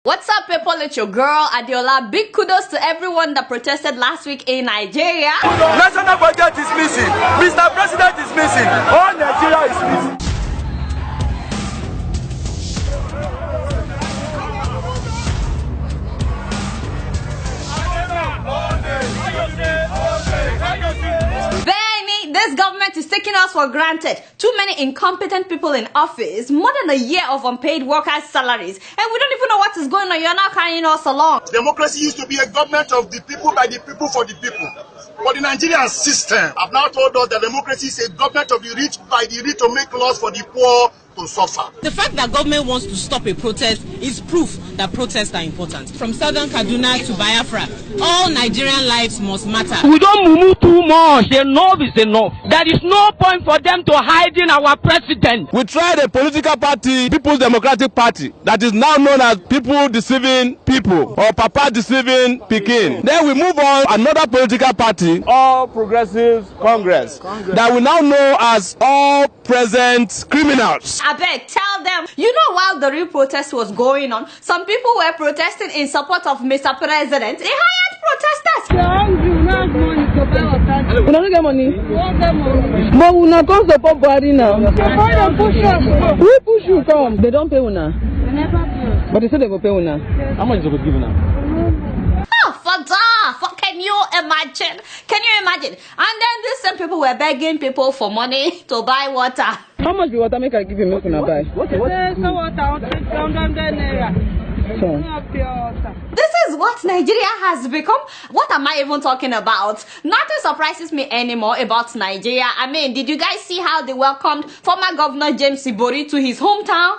What's up, people? It's your girl Adeola. Big kudos to everyone that protested last week in Nigeria. National budget is missing. Mr. President is missing. All Nigeria is missing. This government is taking us for granted. Too many incompetent people in office, more than a year of unpaid workers' salaries, and we don't even know what is going on. You're not carrying us along. Democracy used to be a government of the people, by the people, for the people. But the Nigerian system have now told us that democracy is a government of the rich, by the rich, to make laws for the poor to suffer. The fact that government wants to stop a protest is proof that protests are important. From southern Kaduna to Biafra, all Nigerian lives must matter. We don't move too much. Enough is enough. There is no point for them to hide in our president. We tried a political party, People's Democratic Party, that is now known as People Deceiving People or Papa Deceiving Pekin. Then we move on another political party, All Progressives Congress, that we now know as All Present Criminals. I beg, tell them. You know, while the real protest was going on, some people were protesting in support of Mr. President. They hired protesters. We don't get money. But we not come support Buhari now. Who push you come? They don't pay una. They never pay. But they say they go pay una. How much is it give now? Can you imagine? Can you imagine? And then these same people were begging people for money to buy water. How much be water make I give you milk una buy? This is what Nigeria has become. What am I even talking about? Nothing surprises me anymore about Nigeria. I mean, did you guys see how they welcomed former Governor James Ibori to his hometown?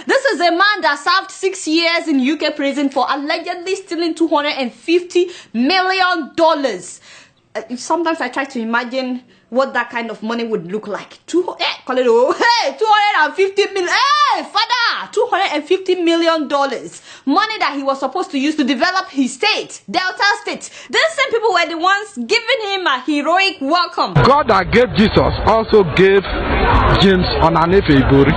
This is a man that served 6 years in UK prison for allegedly stealing $250 million. Sometimes I try to imagine what that kind of money would look like. $250 million. Hey, father, $250 million. Money that he was supposed to use to develop his state, Delta State. These same people were the ones giving him a heroic welcome. God that gave Jesus also gave James Onanefe Ibori.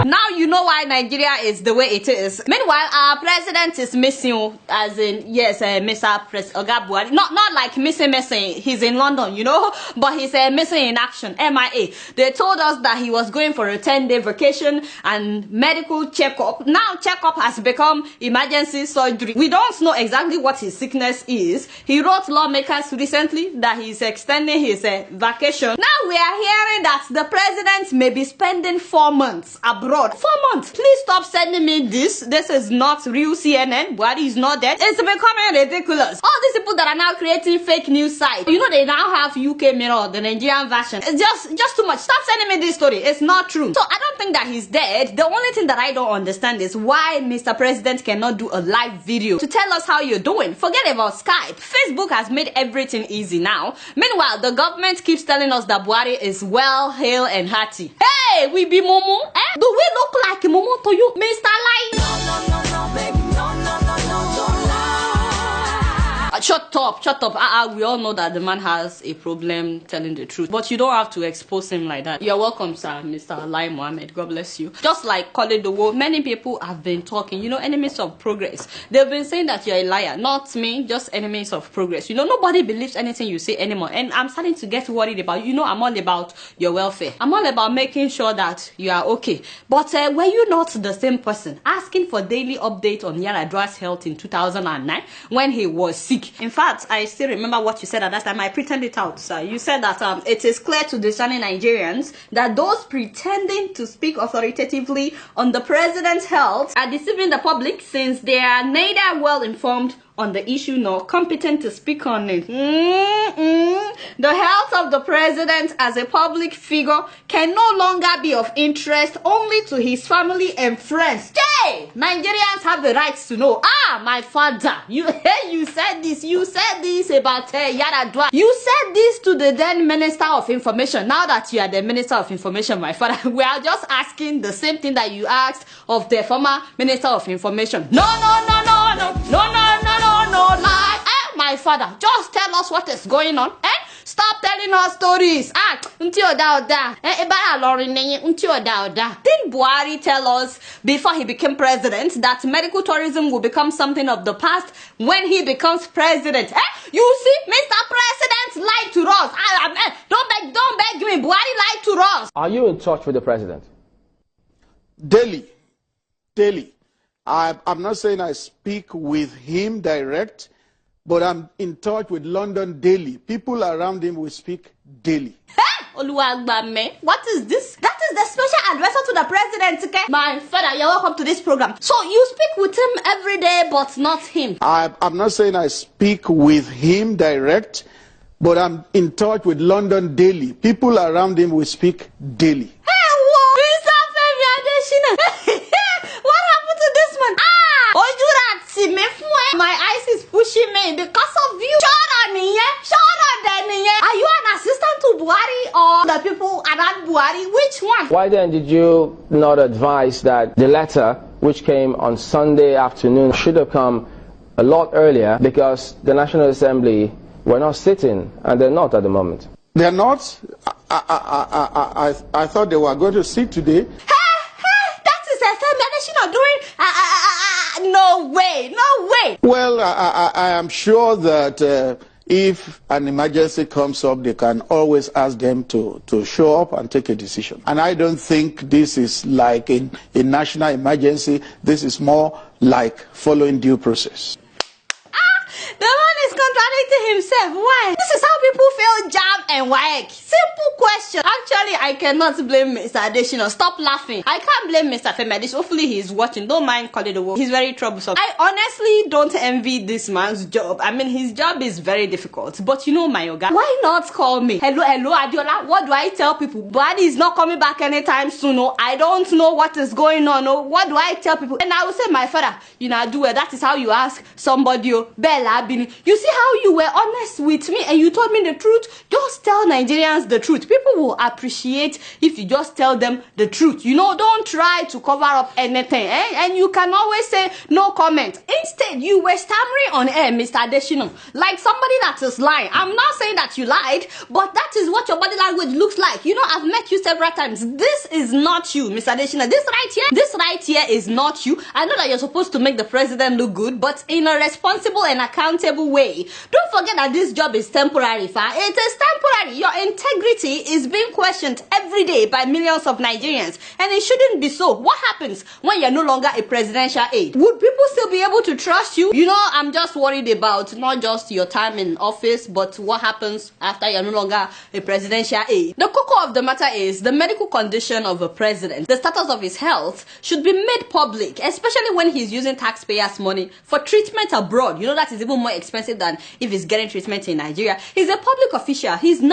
Now you know why Nigeria is the way it is. Meanwhile, our president is missing, as in, yes, Mr. Oga Buhari. Not like missing. He's in London, you know, but he's missing in action, MIA. They told us that he was going for a 10-day vacation and medical checkup. Now checkup has become emergency surgery. We don't know exactly what his sickness is. He wrote lawmakers recently that he's extending his vacation. Now we are hearing that the president may be spending 4 months abroad. 4 months. Please stop sending me this. This is not real CNN. Buhari is not dead. It's becoming ridiculous. All these people that are now creating fake news sites. You know, they now have UK Mirror, the Nigerian version. It's just too much. Stop sending me this story. It's not true. So I don't think that he's dead. The only thing that I don't understand is why Mr. President cannot do a live video to tell us how you're doing. Forget about Skype. Facebook has made everything easy now. Meanwhile, the government keeps telling us that Buhari is well, hale, and hearty. Hey, we be Momo? Eh? Do we look like Momo to you, Mr. Light? No, baby, no, don't lie. Shut up. We all know that the man has a problem telling the truth, but you don't have to expose him like that. You're welcome, sir, Mr. Lai Mohammed. God bless you. Just like Koledowo, many people have been talking, you know, enemies of progress. They've been saying that you're a liar. Not me, just enemies of progress. You know, nobody believes anything you say anymore, and I'm starting to get worried about you. You know, I'm all about your welfare. I'm all about making sure that you are okay. But were you not the same person asking for daily update on Yaradua's health in 2009 when he was sick? In fact, I still remember what you said at that time. I pretended it out, sir. You said that it is clear to discerning Nigerians that those pretending to speak authoritatively on the president's health are deceiving the public, since they are neither well informed on the issue nor competent to speak on it. The health of the president as a public figure can no longer be of interest only to his family and friends. Hey, Nigerians have the right to know. My father, you said this about Yaradua. You said this to the then Minister of Information. Now that you are the Minister of Information, my father, we are just asking the same thing that you asked of the former Minister of Information. No. father, just tell us what is going on. Stop telling us stories. Didn't Buhari tell us before he became president that medical tourism will become something of the past when he becomes president? You see, Mr. President lied to us. Don't beg me. Buhari lied to us. Are you in touch with the president? Daily. I'm not saying I speak with him direct, but I'm in touch with London daily. People around him will speak daily. Oluwagbame, what is this? That is the special advisor to the president, okay? My father, you're welcome to this program. So you speak with him every day, but not him. I'm not saying I speak with him direct, but I'm in touch with London daily. People around him will speak daily. What happened to this one? My eyes is pushing me because of you. Are you an assistant to Buhari or the people around Buhari? Which one? Why then did you not advise that the letter which came on Sunday afternoon should have come a lot earlier, because the National Assembly were not sitting, and they're not at the moment? They're not? I thought they were going to sit today. That is a feminine doing. No way. Well, I am sure that if an emergency comes up, they can always ask them to show up and take a decision. And I don't think this is like a national emergency. This is more like following due process. The man is contradicting himself. Why? This is how people feel jam and WAEC. Simple question. Actually, I cannot blame Mr. Adesina. Stop laughing. I can't blame Mr. Femedish. Hopefully he's watching. Don't mind calling the world. He's very troublesome. I honestly don't envy this man's job. I mean, his job is very difficult. But you know, my yoga, why not call me? Hello, Adeola. What do I tell people? Buhari is not coming back anytime soon. No, I don't know what is going on. No, what do I tell people? And I will say, my father, you know, do it. That is how you ask somebody, Bella. You see how you were honest with me and you told me the truth? Just tell Nigerians the truth. People will appreciate if you just tell them the truth. You know, don't try to cover up anything. And you can always say no comment. Instead, you were stammering on air, Mr. Adesina, like somebody that is lying. I'm not saying that you lied, but that is what your body language looks like. You know, I've met you several times. This is not you, Mr. Adesina. This right here is not you. I know that you're supposed to make the president look good, but in a responsible and accountable way. Don't forget that this job is temporary, fa. It is temporary. Your integrity is being questioned every day by millions of Nigerians, and it shouldn't be so. What happens when you're no longer a presidential aide? Would people still be able to trust you? You know, I'm just worried about not just your time in office, but what happens after you're no longer a presidential aide. The cocoa of the matter is the medical condition of a president. The status of his health should be made public, especially when he's using taxpayers' money for treatment abroad. You know, that is even more expensive than if he's getting treatment in Nigeria. He's a public official. He's not